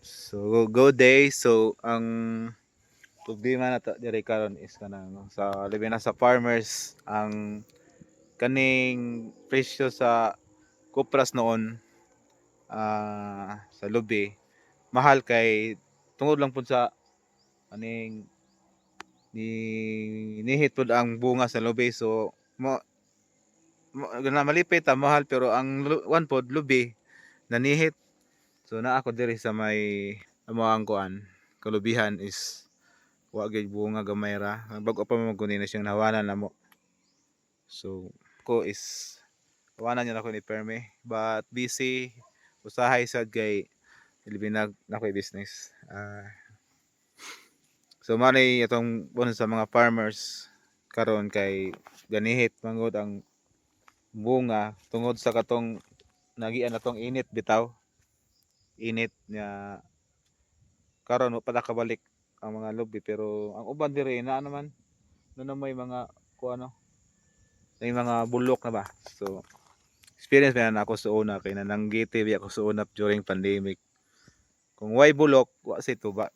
So go day. So ang problema na diri karon is kanang sa labi na sa farmers ang kaning presyo sa kupras noon sa lubi mahal kay tungod lang pud sa aning nihit pud ang bunga sa lubi so malipit mahal pero ang one pod lubi nanihit. So naa ako diri sa may amo ang kuan kalubihan is wa gyud bunga gamay ra bag-o pa man kunin na siyang nahawanan namo. So ko is nahawanan niya ako ni perme but busy usahay sad kay ilibinag na ko'y business. So manay atong bon sa mga farmers karon kay ganihit mangod ang bunga tungod sa katong nagian atong init bitaw. Init nga karon wa pa nakabalik ang mga lubi pero ang uban diri na naman na may mga kuano may mga bulok na ba. So experience na ako sa una kay nananggiti ako sa una during pandemic. Kung way bulok wa say tuba.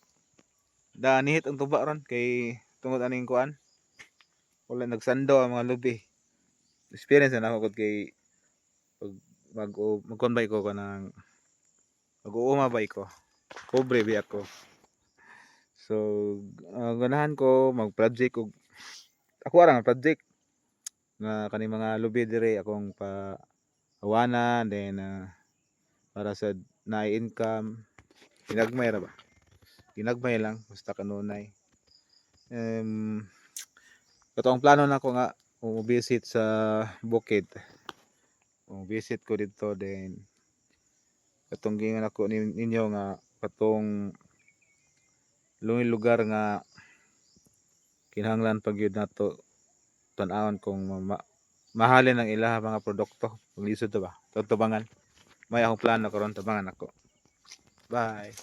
Danihit ang tuba ron kay tungod aning kuan wala nagsandaw ang mga lubi. Experience na ako kay pag magkonbay ko kanang mag-uuma ba ko pobre bi ako. So ganahan ko mag-project og ako ra nga project nga kani mga lubi diri akong awanan then para sa na-income ginagmay ra ba ginagmay lang basta kanunay. Ito ang plano nako nga visit sa bukid. Visit ko dito then katong gingan ako ninyo nga katong lugar nga kinahanglan pag yun nato tan-awon kung mahalin ang ilaha mga produkto pag lisod to ba tubangan may akong plano karon tabangan ako. Bye.